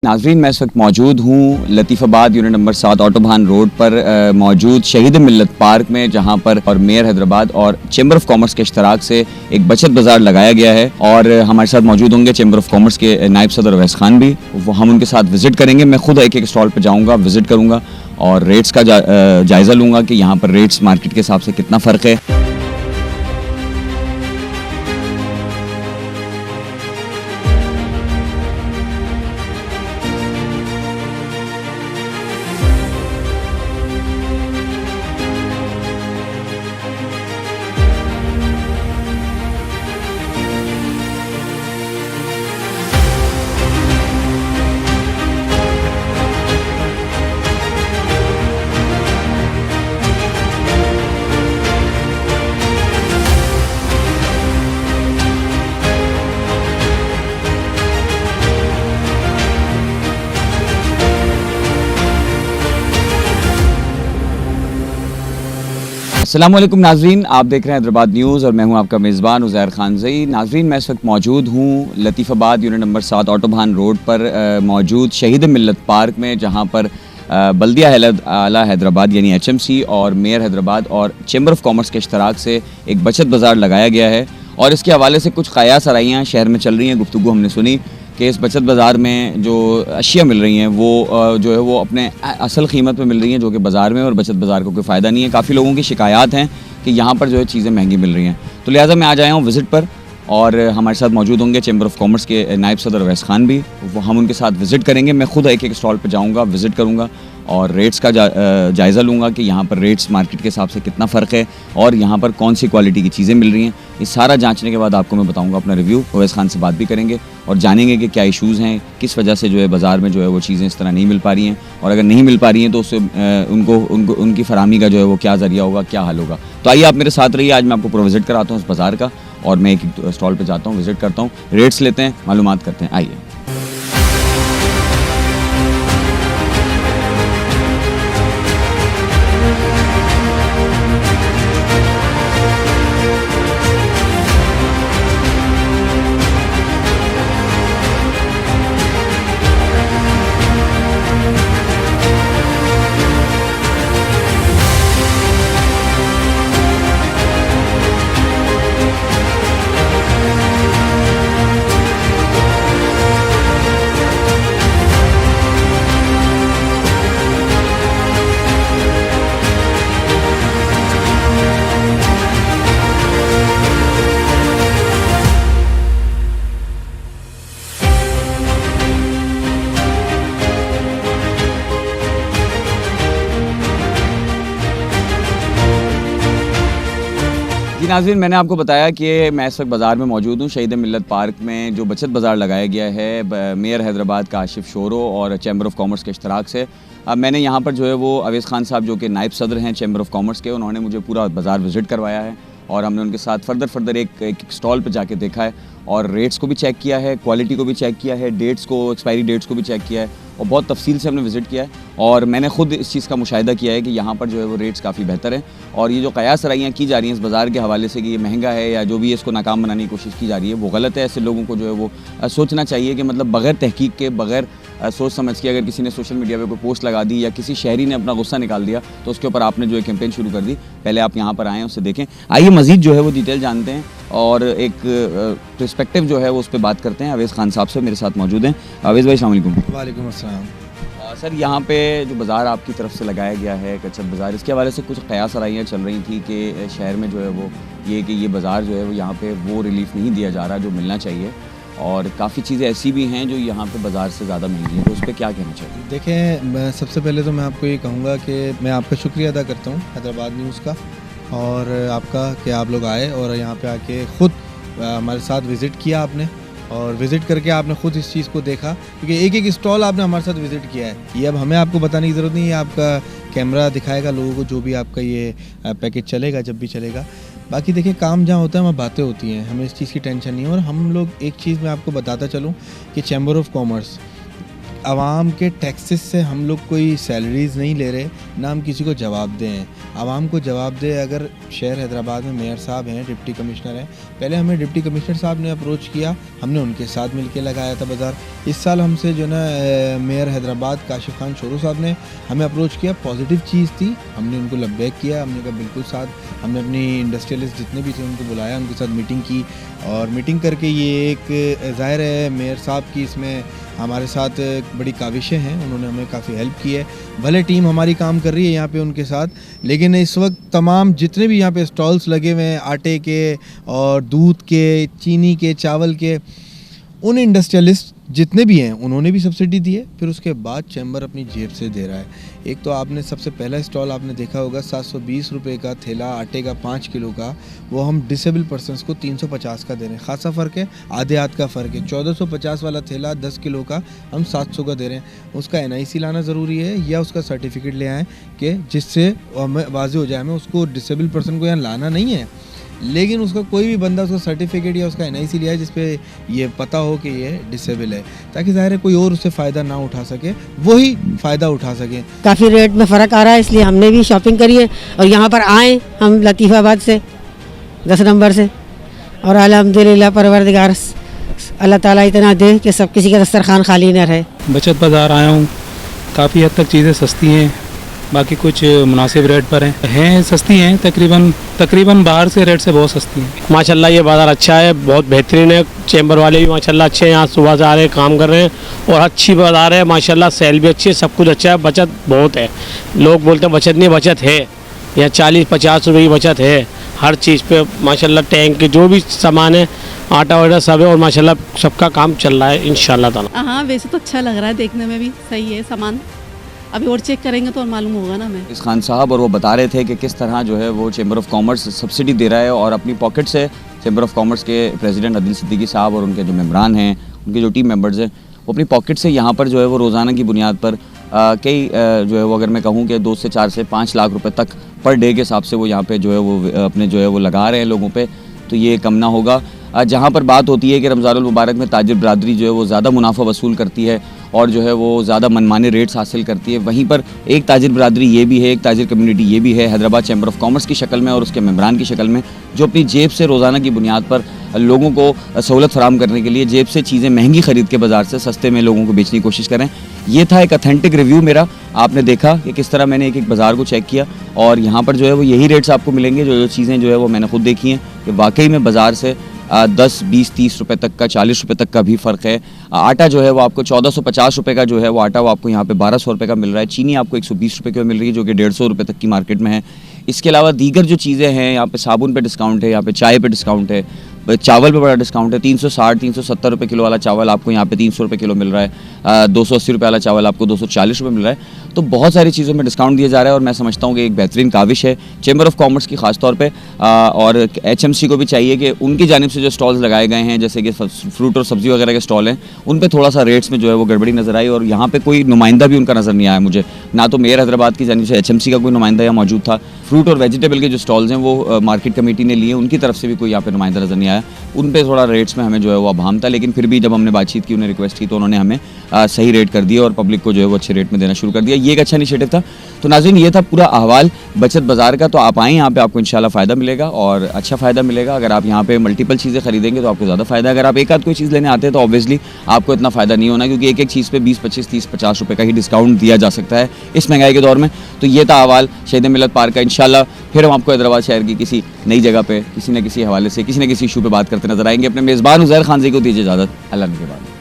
नाज़रीन, मैं इस वक्त मौजूद हूँ Latifabad unit number 7 autobahn road पर मौजूद शहीद मिल्लत पार्क में, जहाँ पर और मेयर हैदराबाद और चैम्बर ऑफ कॉमर्स के इश्तराक से एक बचत बाज़ार लगाया गया है। और हमारे साथ मौजूद होंगे चैम्बर ऑफ कॉमर्स के नायब सदर अवैस खान भी। वो हम उनके साथ विज़िट करेंगे। मैं खुद एक एक स्टॉल पर जाऊँगा, विज़िट करूँगा और रेट्स का जायज़ा लूँगा कि यहाँ पर रेट्स मार्केट के हिसाब से कितना फ़र्क है। अस्सलाम वालेकुम नाज़रीन, आप देख रहे हैं हैदराबाद न्यूज़ और मैं हूं आपका मेज़बान उज़ैर खानज़ई। नाज़रीन, मैं इस वक्त मौजूद हूं Latifabad unit number 7 autobahn road पर मौजूद शहीद मिल्लत पार्क में, जहां पर बल्दिया आला हैदराबाद यानी HMC और मेयर हैदराबाद और चैम्बर ऑफ कॉमर्स के इश्तराक से एक बचत बाज़ार लगाया गया है। और इसके हवाले से कुछ क़यास आराइयाँ शहर में चल रही हैं। गुफ्तगू हमने सुनी कि इस बचत बाज़ार में जो अशिया मिल रही हैं वो जो है वो अपने असल कीमत पे मिल रही हैं, जो कि बाज़ार में, और बचत बाज़ार को कोई फ़ायदा नहीं है। काफ़ी लोगों की शिकायत हैं कि यहाँ पर जो है चीज़ें महंगी मिल रही हैं। तो लिहाजा मैं आज आया हूँ विज़िट पर और हमारे साथ मौजूद होंगे चैम्बर ऑफ कॉमर्स के नायब सदर अवैस खान भी। वो हम उनके साथ विज़िट करेंगे। मैं खुद एक एक स्टॉल पर जाऊँगा, विज़िट करूँगा और रेट्स का जायज़ा लूँगा कि यहाँ पर रेट्स मार्केट के हिसाब से कितना फ़र्क है और यहाँ पर कौन सी क्वालिटी की चीज़ें मिल रही हैं। ये सारा जांचने के बाद आपको मैं बताऊँगा अपना रिव्यू। अवैस खान से बात भी करेंगे और जानेंगे कि क्या इशूज़ हैं, किस वजह से जो है बाज़ार में जो है वो चीज़ें इस तरह नहीं मिल पा रही हैं, और अगर नहीं मिल पा रही हैं तो उससे उनकी फराहमी का जो है वो क्या ज़रिया होगा, क्या हल होगा। तो आइए आप मेरे साथ रहिए। आज मैं आपको पूरा विज़िट कराता हूँ इस बाज़ार का और मैं एक स्टॉल पर जाता हूँ, विज़िट करता हूँ, रेट्स लेते हैं, मालूमात करते हैं। आइए। जी नाज़रीन, मैंने आपको बताया कि मैं इस वक्त बाज़ार में मौजूद हूँ शहीद मिल्लत पार्क में, जो बचत बाज़ार लगाया गया है मेयर हैदराबाद का आशिफ शोरो और चैम्बर ऑफ कॉमर्स के इश्तराक से। अब मैंने यहाँ पर जो है वो अवैस खान साहब, जो कि नायब सदर हैं चैम्बर ऑफ कॉमर्स के, उन्होंने मुझे पूरा बाज़ार विज़िट करवाया है और हमने उनके साथ फर्दर एक स्टॉल पर जाके देखा है और रेट्स को भी चेक किया है, क्वालिटी को भी चेक किया है, डेट्स को, एक्सपायरी डेट्स को भी चेक किया है और बहुत तफसील से हमने विज़िट किया है। और मैंने ख़ुद इस चीज़ का मुशाहिदा किया है कि यहाँ पर जो है वो रेट्स काफ़ी बेहतर हैं। और ये जो क़यास आराइयाँ की जा रही हैं इस बाज़ार के हवाले से कि ये महंगा है या जो भी है इसको नाकाम बनाने की कोशिश की जा रही है, वो गलत है। ऐसे लोगों को जो है वो सोचना चाहिए कि मतलब बग़ैर तहकीक के, बग़ैर सोच समझ के अगर किसी ने सोशल मीडिया पे कोई पोस्ट लगा दी या किसी शहरी ने अपना गुस्सा निकाल दिया तो उसके ऊपर आपने जो है कैंपेन शुरू कर दी। पहले आप यहाँ पर आएँ, उससे देखें। आइए मज़ीद जो है वो डिटेल जानते हैं और एक पर्सपेक्टिव जो है वो उस पर बात करते हैं। अवैस खान साहब से मेरे साथ मौजूद हैं। अवैस भाई, अस्सलाम वालेकुम। वालेकुम अस्सलाम। सर, यहाँ पे जो बाज़ार आपकी तरफ से लगाया गया है कच्चत बाज़ार, इसके हवाले से कुछ क़यास आराइयाँ चल रही थी कि शहर में जो है वो ये बाज़ार जो है वो यहाँ पे वो रिलीफ़ नहीं दिया जा रहा जो मिलना चाहिए, और काफ़ी चीज़ें ऐसी भी हैं जो यहाँ पे बाज़ार से ज़्यादा महंगी हैं, तो उस पर क्या कहना चाहिए? देखें, मैं सबसे पहले तो मैं आपको ये कहूँगा कि मैं आपका शुक्रिया अदा करता हूँ हैदराबाद न्यूज़ का और आपका कि आप लोग आए और यहाँ पे आके ख़ुद हमारे साथ विज़िट किया आपने, और विज़िट करके आपने ख़ुद इस चीज़ को देखा, क्योंकि एक एक स्टॉल आपने हमारे साथ विज़िट किया है। ये अब हमें आपको बताने की ज़रूरत नहीं है, आपका कैमरा दिखाएगा लोगों को जो भी आपका ये पैकेज चलेगा, जब भी चलेगा। बाकी देखिए, काम जहाँ होता है वहाँ बातें होती हैं, हमें इस चीज़ की टेंशन नहीं है। और हम लोग एक चीज़ मैं आपको बताता चलूँ कि चैम्बर ऑफ कॉमर्स आवाम के टैक्सेस से हम लोग कोई सैलरीज़ नहीं ले रहे, ना हम किसी को जवाबदेह हैं। आवाम को जवाबदेह अगर शहर हैदराबाद में मेयर साहब हैं, डिप्टी कमिश्नर हैं, पहले हमें डिप्टी कमिश्नर साहब ने अप्रोच किया, हमने उनके साथ मिलके लगाया था बाज़ार। इस साल हमसे जो ना मेयर हैदराबाद काशिफ खान शोरू साहब ने हमें अप्रोच किया, पॉजिटिव चीज़ थी, हमने उनको लब्बैक किया, हमने कहा बिल्कुल साथ, हमने अपनी इंडस्ट्रियलिस्ट जितने भी थे उनको बुलाया, उनके साथ मीटिंग की और मीटिंग करके ये एक ज़ाहिर है मेयर साहब की इसमें हमारे साथ बड़ी काविशें हैं, उन्होंने हमें काफ़ी हेल्प की है। भले टीम हमारी काम कर रही है यहाँ पे उनके साथ, लेकिन इस वक्त तमाम जितने भी यहाँ पे स्टॉल्स लगे हुए हैं आटे के और दूध के, चीनी के, चावल के, उन इंडस्ट्रियलिस्ट जितने भी हैं उन्होंने भी सब्सिडी दी है। फिर उसके बाद चैम्बर अपनी जेब से दे रहा है। एक तो आपने सबसे पहला स्टॉल आपने देखा होगा 720 रुपये का थैला आटे का 5 किलो का, वो हम डिसेबल पर्सनस को 350 का दे रहे हैं। खासा फ़र्क है, आधे हाथ का फ़र्क है। 1450 वाला थैला 10 किलो का हम 700 का दे रहे हैं। उसका NIC लाना ज़रूरी है या उसका सर्टिफिकेट ले आएँ कि जिससे हमें वाज़ेह हो जाए, हमें उसको डिसेबल पर्सन को यहाँ लाना नहीं है, लेकिन उसका कोई भी बंदा उसका सर्टिफिकेट या उसका NIC लिया है जिस पे ये पता हो कि ये डिसेबल है, ताकि ज़ाहिर है कोई और उससे फ़ायदा ना उठा सके, वही फ़ायदा उठा सके। काफ़ी रेट में फ़र्क आ रहा है, इसलिए हमने भी शॉपिंग करी है और यहाँ पर आए हम लतीफ़ाबाद से 10 नंबर से, और अल्हम्दुलिल्लाह परवरदिगार अल्लाह ताला इतना दे कि सब किसी का दस्तरखान खाली न रहे। बचत बाज़ार आया हूँ, काफ़ी हद तक चीज़ें सस्ती हैं, बाकी कुछ मुनासिब रेट पर हैं सस्ती हैं, तकरीबन बाहर से रेट से बहुत सस्ती हैं। माशाल्लाह ये बाज़ार अच्छा है, बहुत बेहतरीन है। चैम्बर वाले भी माशाल्लाह अच्छे हैं, यहाँ सुबह से आ रहे हैं, काम कर रहे हैं और अच्छी बाज़ार है माशाल्लाह। सेल भी अच्छी है, सब कुछ अच्छा है, बचत बहुत है। लोग बोलते हैं बचत नहीं, बचत है। यहाँ 40-50 रुपये की बचत है हर चीज़ पे माशाल्लाह। टैंक के जो भी सामान है, आटा वगैरह सब है और माशाल्लाह सबका काम चल रहा है इंशाल्लाह ताला। हाँ, वैसे तो अच्छा लग रहा है, देखने में भी सही है सामान। अभी और चेक करेंगे तो मालूम होगा ना हमें। इस खान साहब और वो बता रहे थे कि किस तरह जो है वो चैम्बर ऑफ कॉमर्स सब्सिडी दे रहा है और अपनी पॉकेट से चैम्बर ऑफ कॉमर्स के प्रेसिडेंट अदिल सिद्दीकी साहब और उनके जो मेंबरान हैं, उनके जो टीम मेंबर्स हैं, वो अपनी पॉकेट से यहाँ पर जो है वो रोज़ाना की बुनियाद पर कई जो है वो अगर मैं कहूँ कि 2 से 4 से 5 लाख रुपए तक पर डे के हिसाब से वो यहाँ पे जो है वो अपने जो है वो लगा रहे हैं लोगों पे, तो ये कम ना होगा। जहाँ पर बात होती है कि रमज़ानुल मुबारक में ताजिर बरादरी जो है वो ज़्यादा मुनाफा वसूल करती है और जो है वो ज़्यादा मनमाने रेट्स हासिल करती है, वहीं पर एक ताजिर बरादरी ये भी है, एक ताजिर कम्युनिटी ये भी है हैदराबाद चैम्बर ऑफ कॉमर्स की शक्ल में और उसके मेंबरान की शक्ल में, जो अपनी जेब से रोज़ाना की बुनियाद पर लोगों को सहूलत फराम करने के लिए जेब से चीज़ें महंगी ख़रीद के बाज़ार से सस्ते में लोगों को बेचने की कोशिश करें। ये था एक ऑथेंटिक रिव्यू मेरा। आपने देखा कि किस तरह मैंने एक बाज़ार को चेक किया और यहाँ पर जो है वो यही रेट्स आपको मिलेंगे। जो चीज़ें जो है वो मैंने खुद देखी हैं कि वाकई में बाज़ार से 10, 20, 30 रुपये तक का, 40 रुपये तक का भी फ़र्क है। आटा जो है वो आपको 1450 रुपये का जो है वो आटा वो आपको यहाँ पे 1200 रुपये का मिल रहा है। चीनी आपको 120 रुपये की मिल रही है जो कि 150 रुपये तक की मार्केट में है। इसके अलावा दीगर जो चीज़ें हैं, यहाँ पे साबुन पे डिस्काउंट है, यहाँ पे चाय पे डिस्काउंट है, चावल पे बड़ा डिस्काउंट है। 360-370 रुपये किलो वाला चावल आपको यहाँ पे 300 रुपये किलो मिल रहा है। 280 रुपये वाला चावल आपको 240 रुपये मिल रहा है। तो बहुत सारी चीज़ों में डिस्काउंट दिया जा रहा है और मैं समझता हूँ कि एक बेहतरीन काविश है चैम्बर ऑफ कॉमर्स की ख़ास तौर पे। और HMC को भी चाहिए कि उनकी जानिब से जो स्टॉल्स लगाए गए हैं, जैसे कि फ्रूट और सब्ज़ी वगैरह के स्टॉल हैं, उन पर थोड़ा सा रेट्स में जो है वो गड़बड़ी नज़र आई और यहाँ पे कोई नुमाइंदा भी उनका नज़र नहीं आया मुझे। ना तो मेयर हैदराबाद की जानिब से HMC का कोई नुमाइंदा यहाँ मौजूद था। फ्रूट और वेजिटेबल के जो स्टॉल्स हैं वो मार्केट कमेटी ने लिए, उनकी तरफ से भी कोई यहाँ पे नुमाइंदा नज़र नहीं आया। उन पे थोड़ा रेट्स में हमें जो है वो अभाम था, लेकिन फिर भी जब हमने बातचीत की, उन्हें रिक्वेस्ट की, तो उन्होंने हमें सही रेट कर दिया और पब्लिक को जो है वो अच्छे रेट में देना शुरू कर दिया। ये एक अच्छा इनिशिएटिव था। तो नाज़रीन, ये था पूरा अहवाल बचत बाज़ार का। तो आप आएँ यहाँ पे, आपको इंशाल्लाह फ़ायदा मिलेगा और अच्छा फ़ायदा मिलेगा। अगर आप यहाँ पे मल्टीपल चीज़ें खरीदेंगे तो आपको ज़्यादा फ़ायदा। अगर आप एक आध कोई चीज़ लेने आते हैं तो ऑब्वियसली आपको इतना फ़ायदा नहीं होना, क्योंकि एक एक चीज़ पे 20, 25, 30, 50 रुपये का ही डिस्काउंट दिया जा सकता है इस महंगाई के दौर में। तो ये था अहवाल शहीद मिल्लत पार्क का। इंशाल्लाह फिर हम आपको हैदराबाद शहर की किसी नई जगह पे किसी न किसी हवाले से किसी न किसी इशू पे बात करते नजर आएंगे। अपने मेज़बान उज़ैर खान जी को दीजिए इजाज़त। अल्लाह के बाद।